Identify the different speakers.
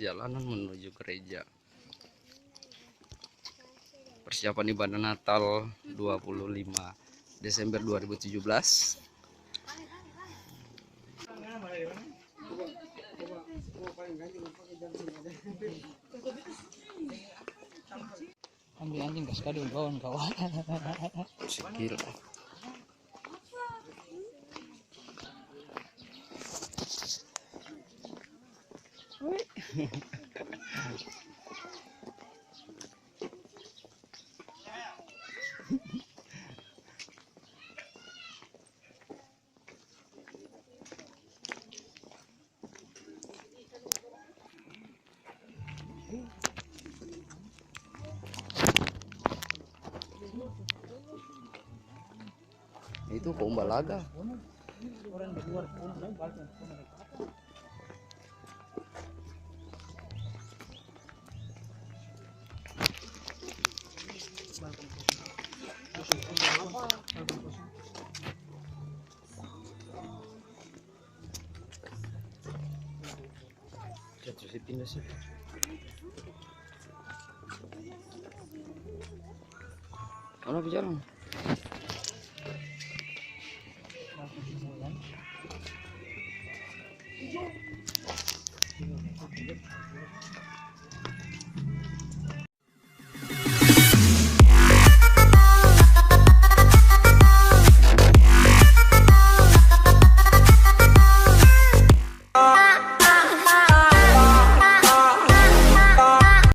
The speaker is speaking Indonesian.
Speaker 1: perjalanan menuju gereja. Persiapan ibadah Natal 25 Desember 2017.
Speaker 2: Ambil anjing gas kado kawan-kawan.
Speaker 1: Sikil. Itu pomba laga. Jatuh sih pindah sih. Mana bicara?